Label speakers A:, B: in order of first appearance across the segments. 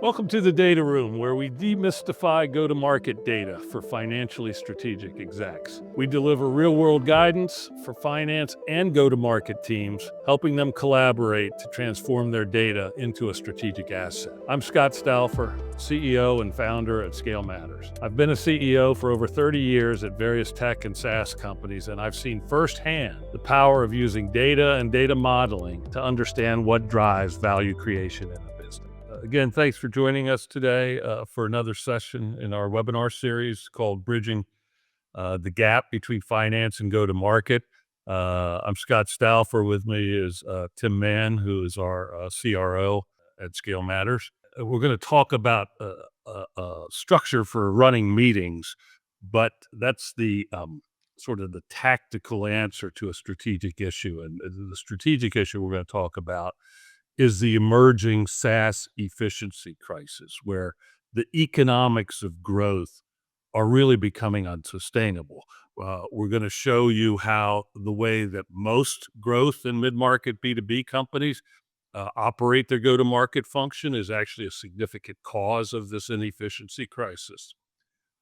A: Welcome to the Data Room, where we demystify go-to-market data for financially strategic execs. We deliver real-world guidance for finance and go-to-market teams, helping them collaborate to transform their data into a strategic asset. I'm Scott Stouffer, CEO and founder at scaleMatters. I've been a CEO for over 30 years at various tech and SaaS companies, and I've seen firsthand the power of using data and data modeling to understand what drives value creation in a business. Again, thanks for joining us today for another session in our webinar series called Bridging the Gap Between Finance and Go-to-Market. I'm Scott Stouffer. With me is Tim Mann, who is our CRO at scaleMatters. We're going to talk about structure for running meetings, but that's the sort of the tactical answer to a strategic issue. And the strategic issue we're going to talk about is the emerging SaaS efficiency crisis, where the economics of growth are really becoming unsustainable. We're going to show you how the way that most growth in mid-market B2B companies operate their go-to-market function is actually a significant cause of this inefficiency crisis.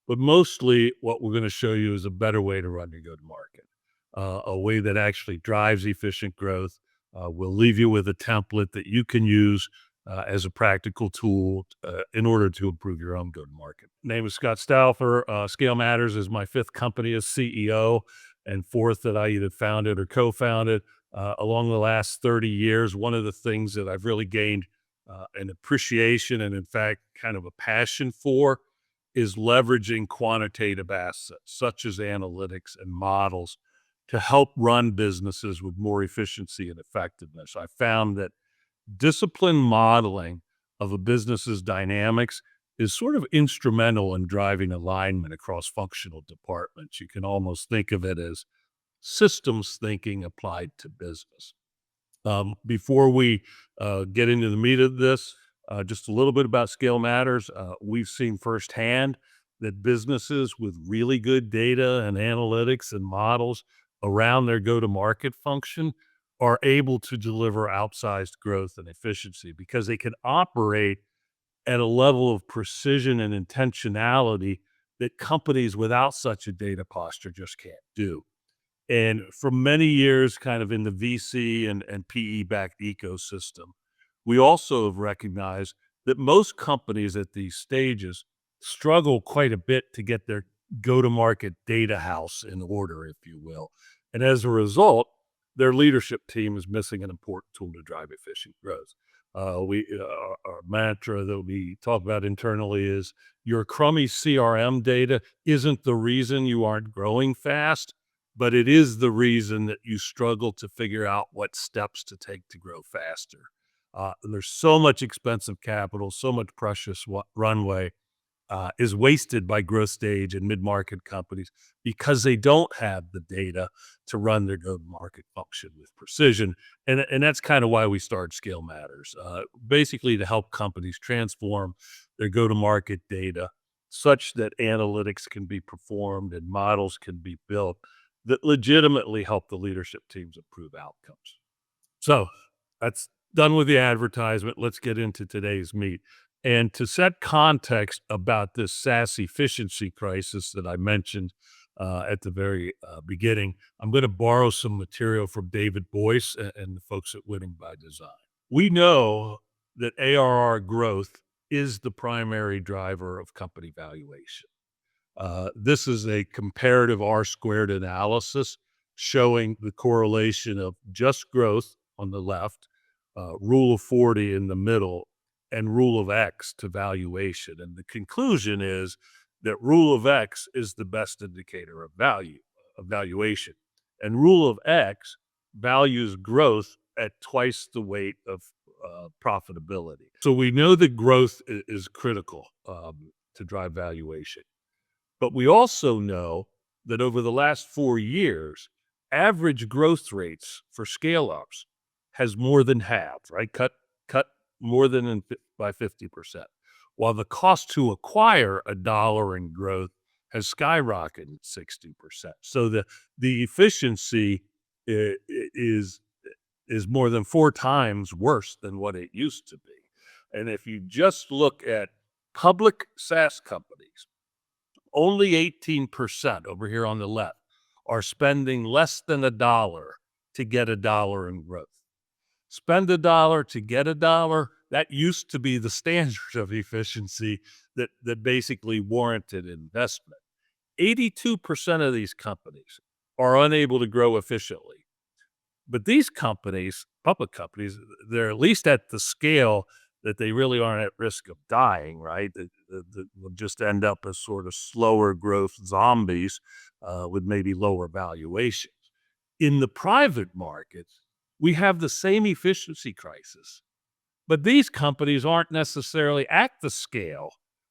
A: But mostly what we're going to show you is a better way to run your go-to-market, a way that actually drives efficient growth. We'll leave you with a template that you can use as a practical tool in order to improve your own go-to-market. Name is Scott Stouffer. scaleMatters is my fifth company as CEO and fourth that I either founded or co-founded. Along the last 30 years, one of the things that I've really gained an appreciation and, in fact, kind of a passion for is leveraging quantitative assets such as analytics and models to help run businesses with more efficiency and effectiveness. I found that disciplined modeling of a business's dynamics is sort of instrumental in driving alignment across functional departments. You can almost think of it as systems thinking applied to business. Before we get into the meat of this, just a little bit about scaleMatters. We've seen firsthand that businesses with really good data and analytics and models around their go-to-market function are able to deliver outsized growth and efficiency because they can operate at a level of precision and intentionality that companies without such a data posture just can't do. And for many years, kind of in the VC and PE-backed ecosystem, we also have recognized that most companies at these stages struggle quite a bit to get their go-to-market data house in order, if you will. And as a result, their leadership team is missing an important tool to drive efficient growth. Our mantra that we talk about internally is your crummy CRM data isn't the reason you aren't growing fast, but it is the reason that you struggle to figure out what steps to take to grow faster. There's so much expensive capital, so much precious runway is wasted by growth stage and mid-market companies because they don't have the data to run their go-to-market function with precision. And that's kind of why we started scaleMatters, basically to help companies transform their go-to-market data such that analytics can be performed and models can be built that legitimately help the leadership teams improve outcomes. So that's done with the advertisement. Let's get into today's meat. And to set context about this SaaS efficiency crisis that I mentioned at the very beginning, I'm going to borrow some material from David Boyce and the folks at Winning by Design. We know that ARR growth is the primary driver of company valuation. This is a comparative R-squared analysis showing the correlation of just growth on the left, rule of 40 in the middle, and rule of X to valuation. And the conclusion is that rule of X is the best indicator of valuation. And rule of X values growth at twice the weight of profitability. So we know that growth is critical to drive valuation. But we also know that over the last 4 years, average growth rates for scale-ups has more than halved, right? Cut more than by 50%, while the cost to acquire a dollar in growth has skyrocketed 60%. So the efficiency is more than 4 times worse than what it used to be. And if you just look at public SaaS companies, only 18% over here on the left are spending less than a dollar to get a dollar in growth. Spend a dollar to get a dollar. That used to be the standard of efficiency that basically warranted investment. 82% of these companies are unable to grow efficiently. But these companies, public companies, they're at least at the scale that they really aren't at risk of dying, right? That will just end up as sort of slower growth zombies with maybe lower valuations. In the private markets, we have the same efficiency crisis, but these companies aren't necessarily at the scale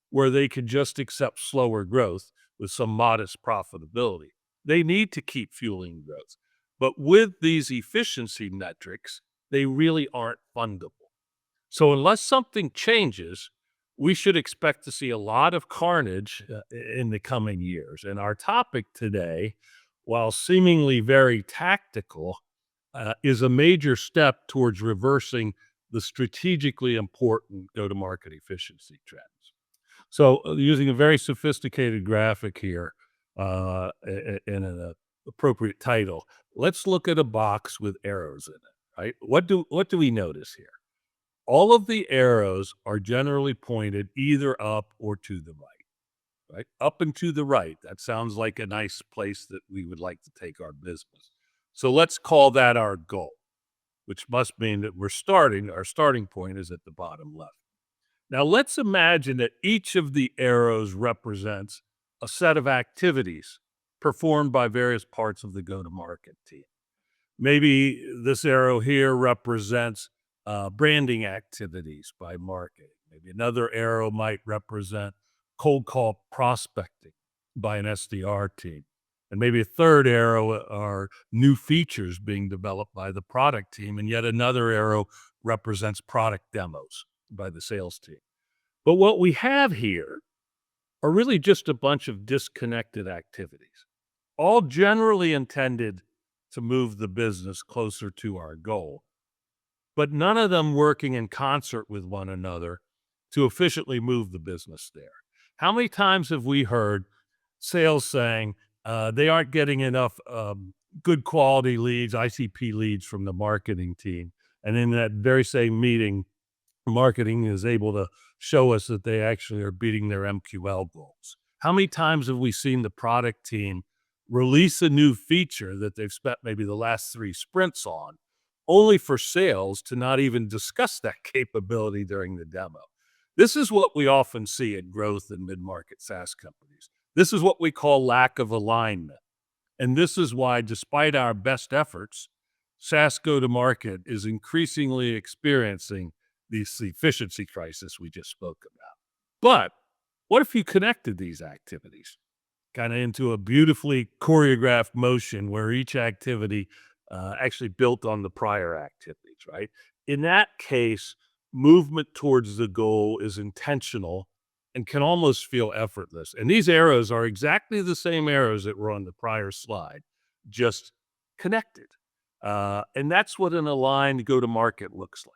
A: where they can just accept slower growth with some modest profitability. They need to keep fueling growth. But with these efficiency metrics, they really aren't fundable. So unless something changes, we should expect to see a lot of carnage in the coming years. And our topic today, while seemingly very tactical, is a major step towards reversing the strategically important go-to-market efficiency trends. So, using a very sophisticated graphic here in an appropriate title, let's look at a box with arrows in it. Right? What do we notice here? All of the arrows are generally pointed either up or to the right. Right? Up and to the right. That sounds like a nice place that we would like to take our business. So let's call that our goal, which must mean that our starting point is at the bottom left. Now let's imagine that each of the arrows represents a set of activities performed by various parts of the go-to-market team. Maybe this arrow here represents branding activities by marketing. Maybe another arrow might represent cold call prospecting by an SDR team. And maybe a third arrow are new features being developed by the product team. And yet another arrow represents product demos by the sales team. But what we have here are really just a bunch of disconnected activities, all generally intended to move the business closer to our goal, but none of them working in concert with one another to efficiently move the business there. How many times have we heard sales saying they aren't getting enough good quality leads, ICP leads from the marketing team? And in that very same meeting, marketing is able to show us that they actually are beating their MQL goals. How many times have we seen the product team release a new feature that they've spent maybe the last 3 sprints on, only for sales to not even discuss that capability during the demo? This is what we often see in growth in mid-market SaaS companies. This is what we call lack of alignment. And this is why, despite our best efforts, SaaS go-to-market is increasingly experiencing this efficiency crisis we just spoke about. But what if you connected these activities kind of into a beautifully choreographed motion where each activity actually built on the prior activities, right? In that case, movement towards the goal is intentional and can almost feel effortless. And these arrows are exactly the same arrows that were on the prior slide, just connected. And that's what an aligned go-to-market looks like.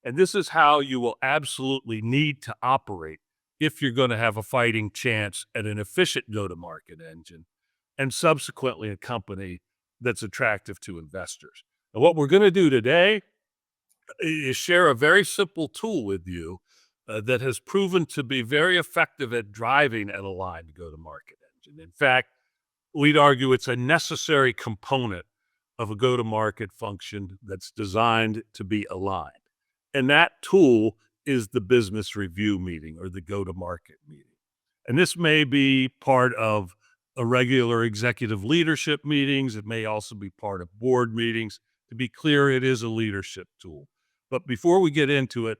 A: And this is how you will absolutely need to operate if you're going to have a fighting chance at an efficient go-to-market engine and subsequently a company that's attractive to investors. And what we're going to do today is share a very simple tool with you that has proven to be very effective at driving an aligned go-to-market engine. In fact, we'd argue it's a necessary component of a go-to-market function that's designed to be aligned. And that tool is the business review meeting or the go-to-market meeting. And this may be part of a regular executive leadership meetings. It may also be part of board meetings. To be clear, it is a leadership tool. But before we get into it,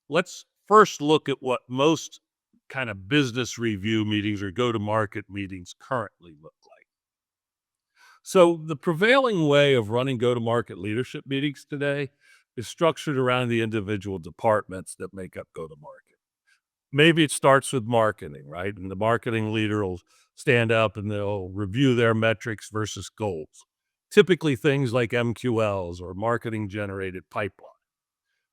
A: let's first look at what most kind of business review meetings or go-to-market meetings currently look like. So the prevailing way of running go-to-market leadership meetings today is structured around the individual departments that make up go-to-market. Maybe it starts with marketing, right? And the marketing leader will stand up and they'll review their metrics versus goals. Typically things like MQLs or marketing generated pipeline.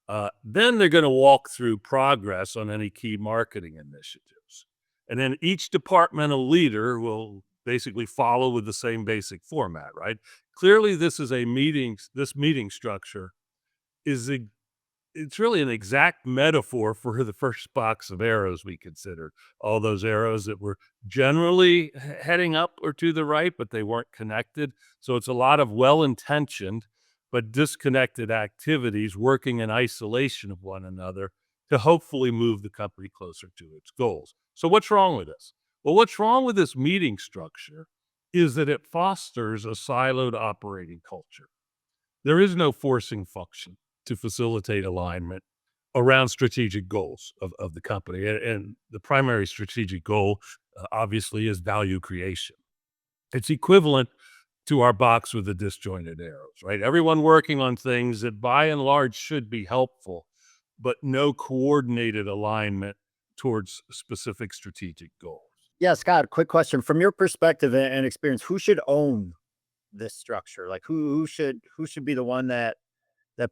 A: Then they're going to walk through progress on any key marketing initiatives. And then each departmental leader will basically follow with the same basic format, right? Clearly, this meeting structure is it's really an exact metaphor for the first box of arrows we considered. All those arrows that were generally heading up or to the right, but they weren't connected. So it's a lot of well-intentioned but disconnected activities working in isolation of one another to hopefully move the company closer to its goals. So what's wrong with this? Well, what's wrong with this meeting structure is that it fosters a siloed operating culture. There is no forcing function to facilitate alignment around strategic goals of the company. And the primary strategic goal, obviously, is value creation. It's equivalent to our box with the disjointed arrows, right? Everyone working on things that by and large should be helpful, but no coordinated alignment towards specific strategic goals.
B: Yeah, Scott, quick question. From your perspective and experience, who should own this structure? Like who should be the one that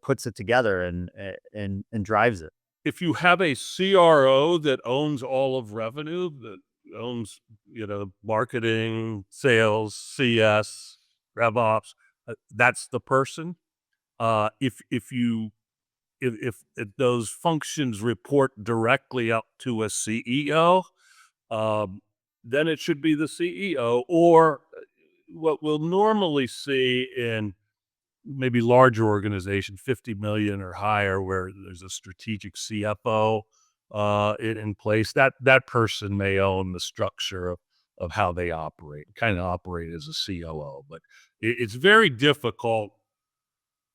B: puts it together and drives it?
A: If you have a CRO that owns all of revenue, that owns, marketing, sales, CS, RevOps, that's the person. If those functions report directly up to a CEO, um, then it should be the CEO. Or what we'll normally see in maybe larger organization, 50 million or higher, where there's a strategic CFO in place, that person may own the structure of how they operate, kind of operate as a COO. But it's very difficult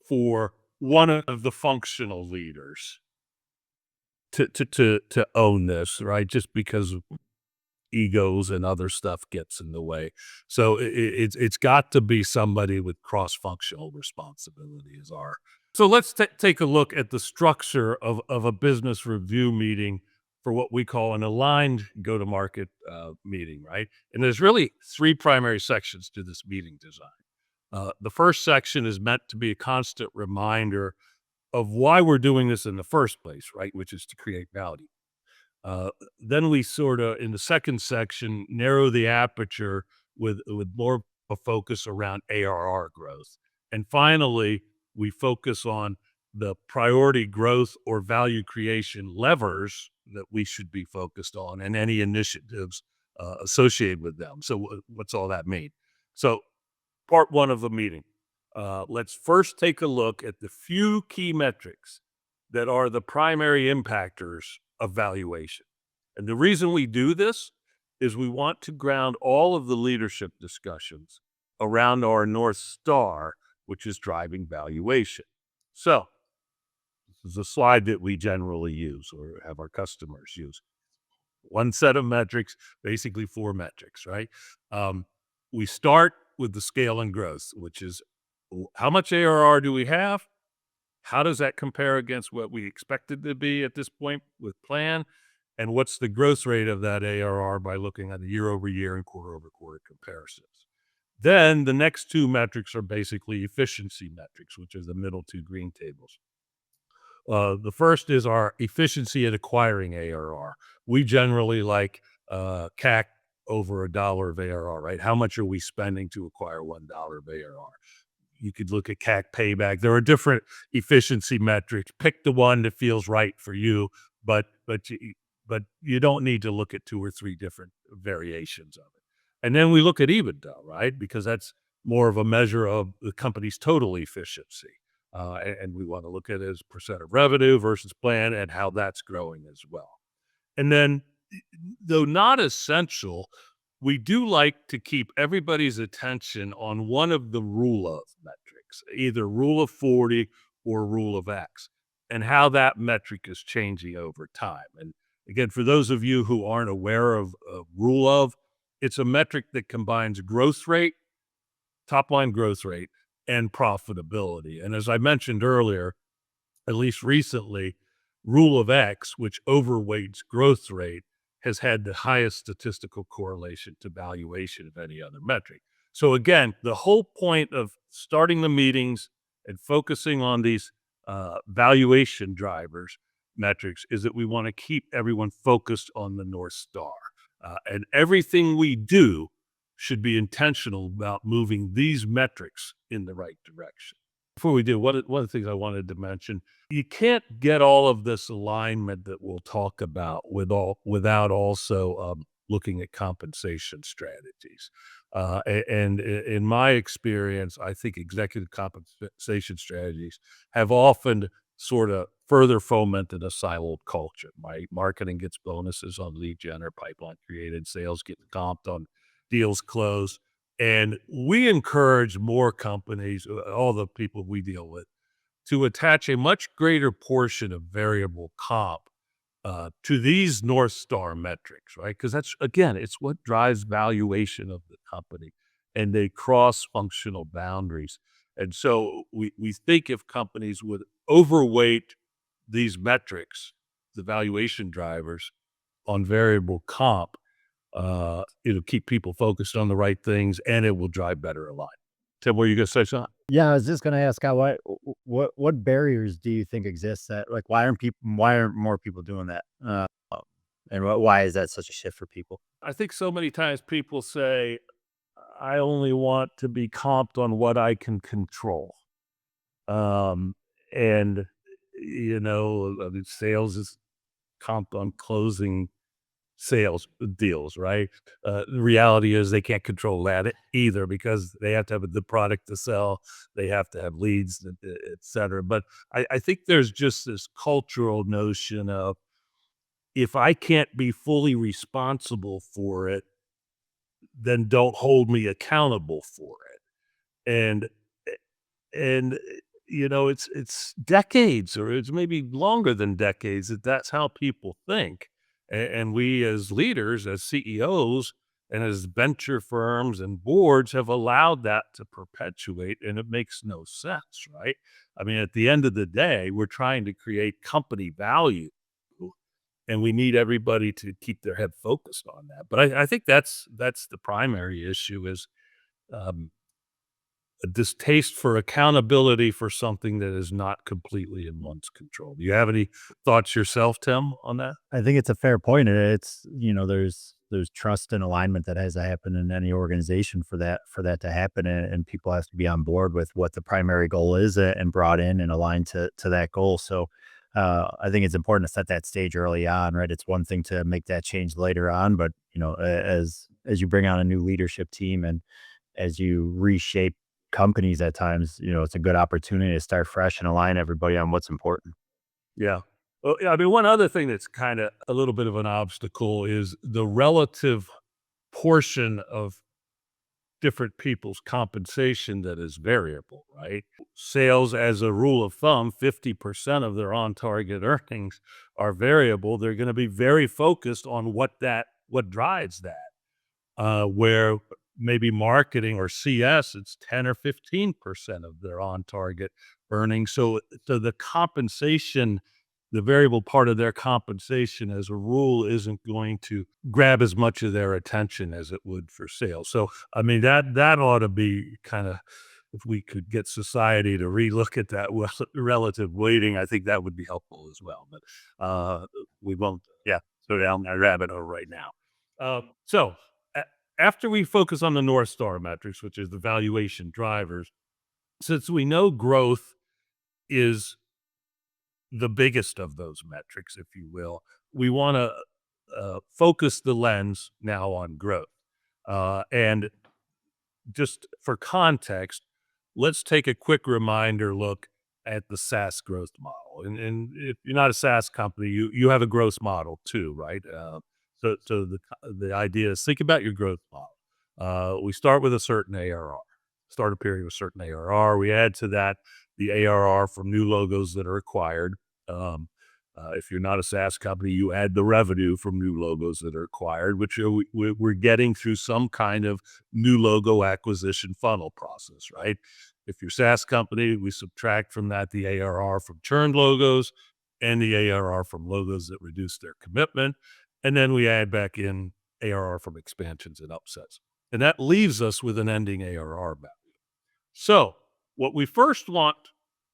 A: for one of the functional leaders to own this, right? Just because egos and other stuff gets in the way. So it's got to be somebody with cross-functional responsibility is our. So let's take a look at the structure of a business review meeting for what we call an aligned go-to-market meeting, right? And there's really three primary sections to this meeting design. The first section is meant to be a constant reminder of why we're doing this in the first place, right? Which is to create value. Then we sort of, in the second section, narrow the aperture with more of a focus around ARR growth. And finally, we focus on the priority growth or value creation levers that we should be focused on and any initiatives associated with them. So what's all that mean? So part one of the meeting, let's first take a look at the few key metrics that are the primary impactors of valuation. And the reason we do this is we want to ground all of the leadership discussions around our North Star, which is driving valuation. So, this is a slide that we generally use or have our customers use. One set of metrics, basically four metrics, right? We start with the scale and growth, which is how much ARR do we have? How does that compare against what we expected to be at this point with plan? And what's the growth rate of that ARR by looking at the year over year and quarter over quarter comparisons? Then the next two metrics are basically efficiency metrics, which are the middle two green tables. The first is our efficiency at acquiring ARR. We generally like CAC over $1 of ARR, right? How much are we spending to acquire $1 of ARR? You could look at CAC payback. There are different efficiency metrics. Pick the one that feels right for you, but you don't need to look at two or three different variations of it. And then we look at EBITDA, right? Because that's more of a measure of the company's total efficiency. And we want to look at it as percent of revenue versus plan and how that's growing as well. And then, though not essential, we do like to keep everybody's attention on one of the rule of metrics, either rule of 40 or rule of X, and how that metric is changing over time. And again, for those of you who aren't aware of rule of, it's a metric that combines growth rate, top line growth rate, and profitability. And as I mentioned earlier, at least recently, rule of X, which overweights growth rate, has had the highest statistical correlation to valuation of any other metric. So again, the whole point of starting the meetings and focusing on these valuation drivers metrics is that we want to keep everyone focused on the North Star. And everything we do should be intentional about moving these metrics in the right direction. Before we do, one of the things I wanted to mention, you can't get all of this alignment that we'll talk about without also looking at compensation strategies. In my experience, I think executive compensation strategies have often sort of further fomented a siloed culture, right? Marketing gets bonuses on lead gen or pipeline created, sales get comped on deals closed. And we encourage more companies, all the people we deal with, to attach a much greater portion of variable comp to these North Star metrics, right? Because that's, again, it's what drives valuation of the company, and they cross functional boundaries. And so we think if companies would overweight these metrics, the valuation drivers on variable comp, it'll keep people focused on the right things and it will drive better alignment. Tim, were you going to say something?
B: Yeah, I was just gonna ask, what barriers do you think exist that like why aren't more people doing that? And why is that such a shift for people?
A: I think so many times people say, I only want to be comped on what I can control. Um, and, I mean, sales is comped on closing sales deals, right? The reality is they can't control that either because they have to have the product to sell. They have to have leads, et cetera. But I think there's just this cultural notion of if I can't be fully responsible for it, then don't hold me accountable for it. And it's decades or it's maybe longer than decades that's how people think. And we as leaders, as CEOs, and as venture firms and boards have allowed that to perpetuate, and it makes no sense, right? I mean, at the end of the day, we're trying to create company value, and we need everybody to keep their head focused on that. But I think that's the primary issue is um, a distaste for accountability for something that is not completely in one's control. Do you have any thoughts yourself, Tim, on that?
B: I think it's a fair point, and it's there's trust and alignment that has to happen in any organization for that to happen, and people have to be on board with what the primary goal is and brought in and aligned to that goal. So, I think it's important to set that stage early on, right? It's one thing to make that change later on, but as you bring on a new leadership team and as you reshape companies at times, it's a good opportunity to start fresh and align everybody on what's important.
A: Yeah. Well, yeah, I mean, one other thing that's kind of a little bit of an obstacle is the relative portion of different people's compensation that is variable, right? Sales, as a rule of thumb, 50% of their on target earnings are variable. They're going to be very focused on what drives that. Where maybe marketing or CS, it's 10 or 15% of their on target earnings. So the compensation, the variable part of their compensation as a rule isn't going to grab as much of their attention as it would for sales. So, I mean, that ought to be kind of, if we could get society to relook at that relative weighting, I think that would be helpful as well. But we won't, yeah, go down that rabbit hole right now. So after we focus on the North Star metrics, which is the valuation drivers, since we know growth is the biggest of those metrics, if you will, we want to focus the lens now on growth. And just for context, let's take a quick reminder look at the SaaS growth model. And if you're not a SaaS company, you have a growth model too, right? So the idea is think about your growth model. We start with a certain ARR, start a period with certain ARR. We add to that the ARR from new logos that are acquired. Um, if you're not a SaaS company, you add the revenue from new logos that are acquired, which we're getting through some kind of new logo acquisition funnel process, right? If you're a SaaS company, we subtract from that the ARR from churned logos and the ARR from logos that reduce their commitment. And then we add back in ARR from expansions and upsets. And that leaves us with an ending ARR value. So what we first want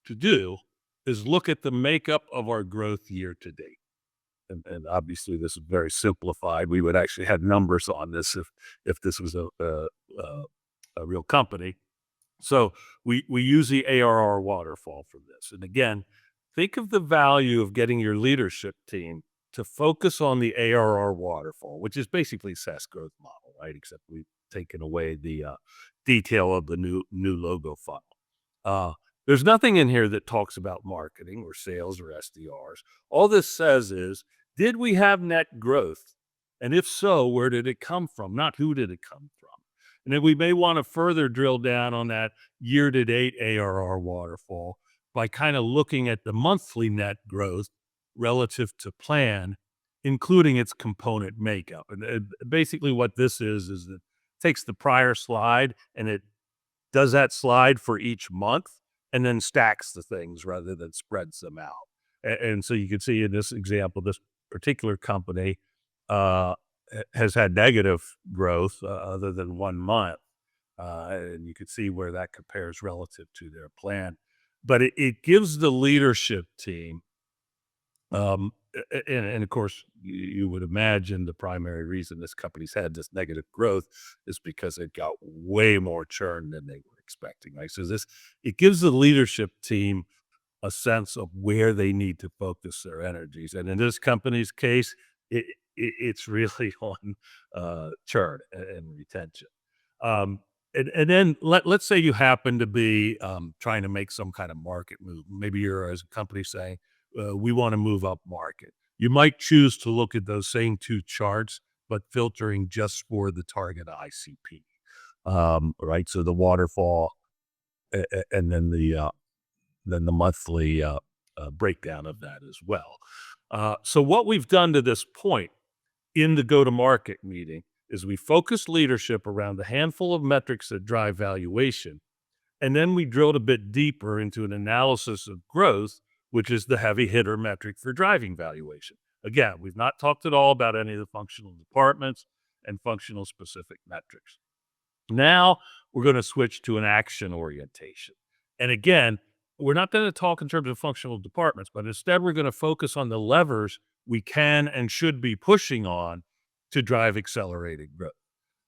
A: to do is look at the makeup of our growth year to date. And obviously this is very simplified. We would actually have numbers on this if this was a real company. So we use the ARR waterfall for this. And again, think of the value of getting your leadership team to focus on the ARR waterfall, which is basically SaaS growth model, right? Except we've taken away the detail of the new logo funnel. Uh, there's nothing in here that talks about marketing or sales or SDRs. All this says is, did we have net growth? And if so, where did it come from? Not who did it come from. And then we may want to further drill down on that year to date ARR waterfall by kind of looking at the monthly net growth relative to plan, including its component makeup. And basically, what this is it takes the prior slide and it does that slide for each month and then stacks the things rather than spreads them out. And so you can see in this example, this particular company uh, has had negative growth other than 1 month. And you can see where that compares relative to their plan. But it gives the leadership team, and of course, you would imagine the primary reason this company's had this negative growth is because it got way more churn than they were expecting, right? So it gives the leadership team a sense of where they need to focus their energies. And in this company's case, it's really on churn and retention. Um, and then let's say you happen to be trying to make some kind of market move. Maybe you're as a company saying, we want to move up market. You might choose to look at those same two charts, but filtering just for the target ICP. Right. So the waterfall and then the monthly breakdown of that as well. So what we've done to this point in the go-to-market meeting is we focus leadership around a handful of metrics that drive valuation, and then we drilled a bit deeper into an analysis of growth, which is the heavy hitter metric for driving valuation. Again, we've not talked at all about any of the functional departments and functional specific metrics. Now we're going to switch to an action orientation. And again, we're not going to talk in terms of functional departments, but instead we're going to focus on the levers we can and should be pushing on to drive accelerated growth.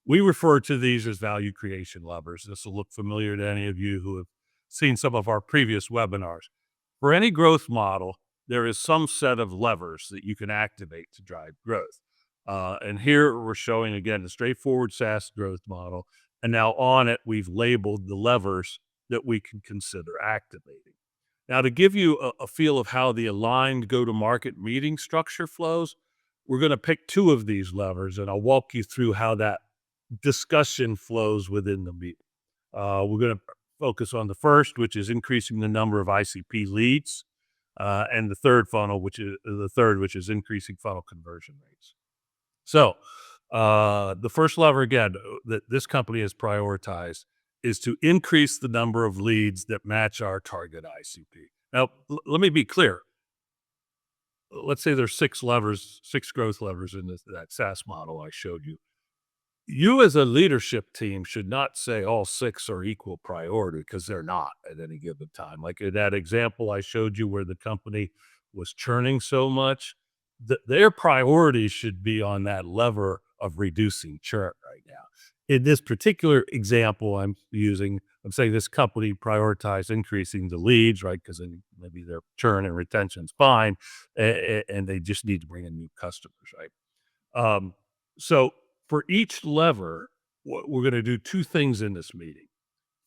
A: We refer to these as value creation levers. This will look familiar to any of you who have seen some of our previous webinars. For any growth model, there is some set of levers that you can activate to drive growth. And here we're showing, again, the straightforward SaaS growth model. And now on it, we've labeled the levers that we can consider activating. Now, to give you a feel of how the aligned go-to-market meeting structure flows, we're going to pick two of these levers, and I'll walk you through how that discussion flows within the meeting. We're going to focus on the first, which is increasing the number of ICP leads, and the third, which is increasing funnel conversion rates. So, the first lever, again, that this company has prioritized is to increase the number of leads that match our target ICP. Now, let me be clear. Let's say there's six growth levers in that SaaS model I showed you. You as a leadership team should not say all six are equal priority, because they're not at any given time. Like in that example I showed you where the company was churning so much, their priorities should be on that lever of reducing churn right now. In this particular example I'm saying this company prioritized increasing the leads, right? Because then maybe their churn and retention's fine, and they just need to bring in new customers, right? So for each lever, we're going to do two things in this meeting.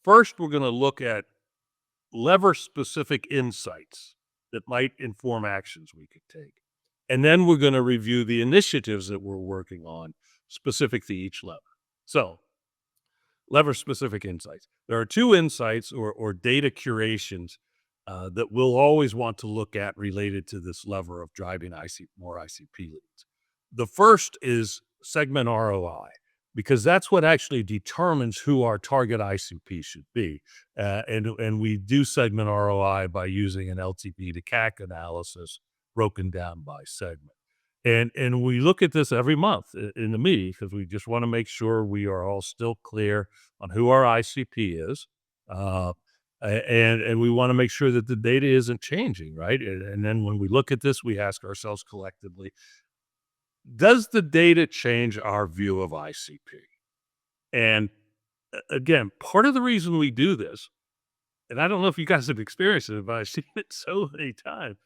A: First, we're going to look at lever-specific insights that might inform actions we could take. And then we're going to review the initiatives that we're working on specific to each lever. So, lever-specific insights. There are two insights or data curations that we'll always want to look at related to this lever of driving more ICP leads. The first is segment ROI, because that's what actually determines who our target ICP should be. And we do segment ROI by using an LTV to CAC analysis broken down by segment. And we look at this every month in the meeting, because we just want to make sure we are all still clear on who our ICP is. And we want to make sure that the data isn't changing, right? And then when we look at this, we ask ourselves collectively, does the data change our view of ICP? And again, part of the reason we do this, and I don't know if you guys have experienced it, but I've seen it so many times.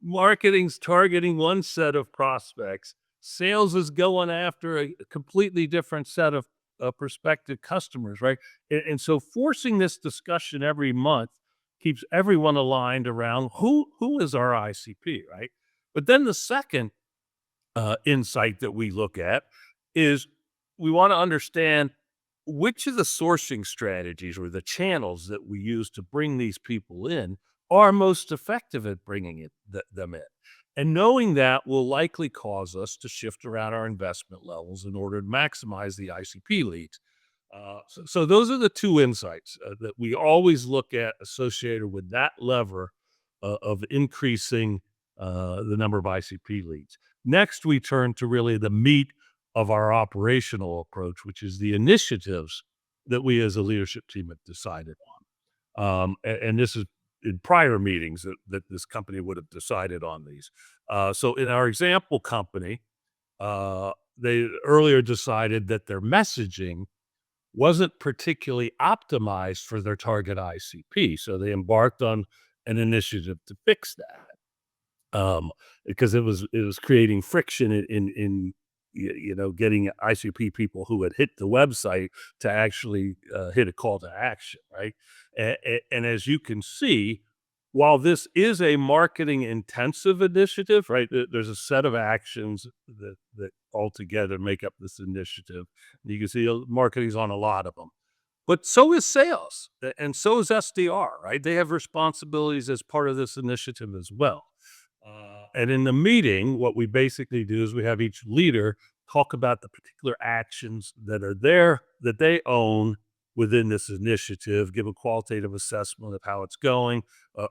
A: Marketing's targeting one set of prospects. Sales is going after a completely different set of prospective customers, right? And so forcing this discussion every month keeps everyone aligned around who is our ICP, right? But then the second insight that we look at is we want to understand which of the sourcing strategies or the channels that we use to bring these people in are most effective at bringing them in. And knowing that will likely cause us to shift around our investment levels in order to maximize the ICP leads. So those are the two insights that we always look at associated with that lever of increasing the number of ICP leads. Next, we turn to really the meat of our operational approach, which is the initiatives that we as a leadership team have decided on. And this is in prior meetings that this company would have decided on these. So in our example company, they earlier decided that their messaging wasn't particularly optimized for their target ICP. So they embarked on an initiative to fix that, because it was creating friction in getting ICP people who had hit the website to actually hit a call to action, right? And as you can see, while this is a marketing intensive initiative, right, there's a set of actions that altogether make up this initiative. You can see marketing's on a lot of them. But so is sales, and so is SDR, right? They have responsibilities as part of this initiative as well. And in the meeting, what we basically do is we have each leader talk about the particular actions that are there that they own within this initiative, give a qualitative assessment of how it's going,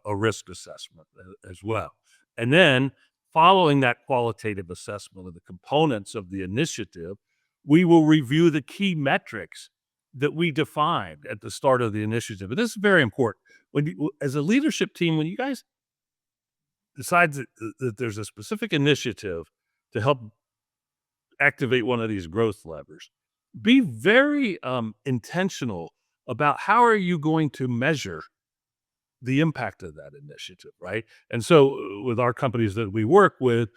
A: a risk assessment as well. And then following that qualitative assessment of the components of the initiative, we will review the key metrics that we defined at the start of the initiative. And this is very important. As a leadership team, when you guys decide that there's a specific initiative to help activate one of these growth levers, be very intentional about how are you going to measure the impact of that initiative, right? And so with our companies that we work with,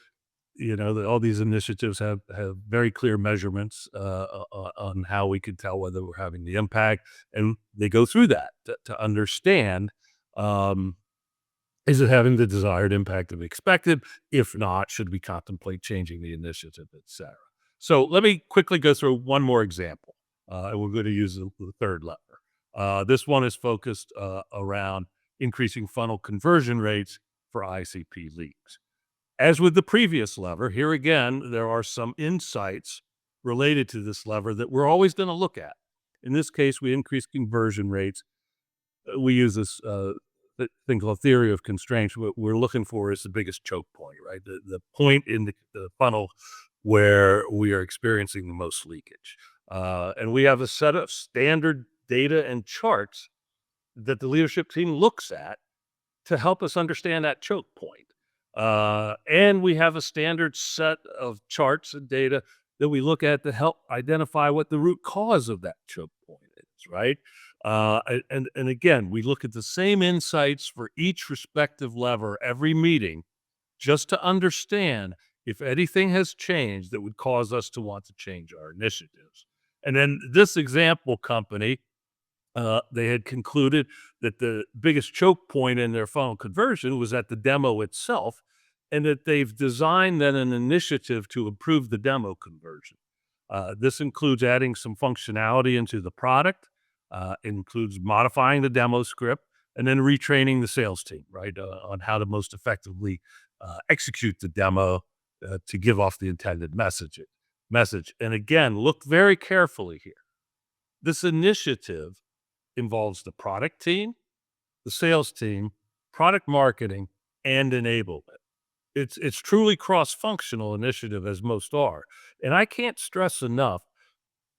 A: all these initiatives have very clear measurements on how we can tell whether we're having the impact, and they go through that to understand, is it having the desired impact that we expected? If not, should we contemplate changing the initiative, et cetera? So let me quickly go through one more example, and we're going to use the third lever. This one is focused around increasing funnel conversion rates for ICP leads. As with the previous lever, here again, there are some insights related to this lever that we're always going to look at. In this case, we increase conversion rates. We use this thing called theory of constraints. What we're looking for is the biggest choke point, right? The point in the funnel where we are experiencing the most leakage. And we have a set of standard data and charts that the leadership team looks at to help us understand that choke point. And we have a standard set of charts and data that we look at to help identify what the root cause of that choke point is, right? And again, we look at the same insights for each respective lever every meeting just to understand if anything has changed that would cause us to want to change our initiatives. And then this example company, they had concluded that the biggest choke point in their funnel conversion was at the demo itself, and that they've designed then an initiative to improve the demo conversion. This includes adding some functionality into the product, includes modifying the demo script, and then retraining the sales team, right, on how to most effectively execute the demo to give off the intended message. And again, look very carefully here. This initiative involves the product team, the sales team, product marketing, and enablement. It's truly cross-functional initiative, as most are. And I can't stress enough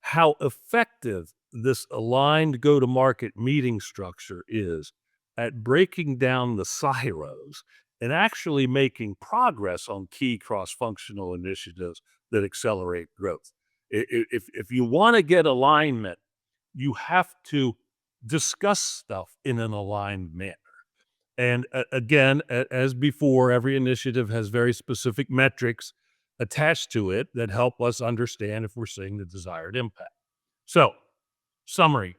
A: how effective this aligned go-to-market meeting structure is at breaking down the silos and actually making progress on key cross-functional initiatives that accelerate growth. If you want to get alignment, you have to discuss stuff in an aligned manner. And again, as before, every initiative has very specific metrics attached to it that help us understand if we're seeing the desired impact. So, summary.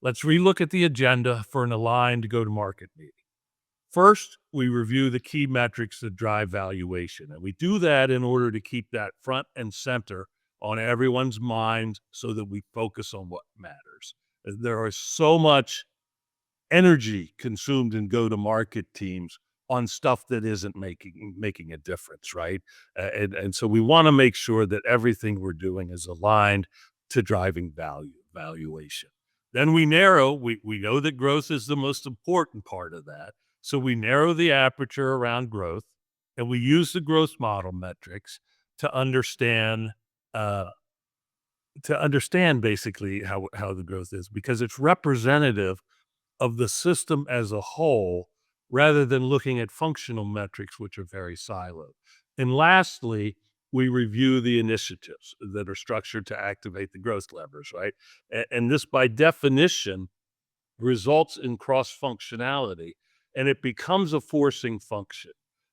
A: Let's relook at the agenda for an aligned go-to-market meeting. First, we review the key metrics that drive valuation, and we do that in order to keep that front and center on everyone's mind so that we focus on what matters. There is so much energy consumed in go-to-market teams on stuff that isn't making a difference, right? And so we want to make sure that everything we're doing is aligned to driving valuation. Then we narrow, we know that growth is the most important part of that. So we narrow the aperture around growth, and we use the growth model metrics to understand basically how the growth is, because it's representative of the system as a whole rather than looking at functional metrics, which are very siloed. And lastly, we review the initiatives that are structured to activate the growth levers, right? And this, by definition, results in cross-functionality, and it becomes a forcing function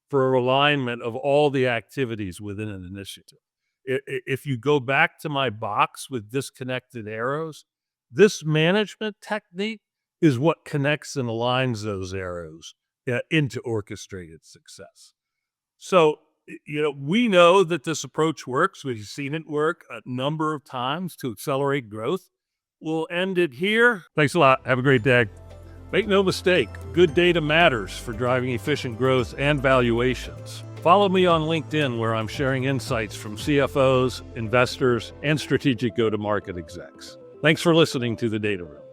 A: for alignment of all the activities within an initiative. If you go back to my box with disconnected arrows, this management technique is what connects and aligns those arrows into orchestrated success. So, we know that this approach works. We've seen it work a number of times to accelerate growth. We'll end it here. Thanks a lot. Have a great day. Make no mistake, good data matters for driving efficient growth and valuations. Follow me on LinkedIn, where I'm sharing insights from CFOs, investors, and strategic go-to-market execs. Thanks for listening to The Data Room.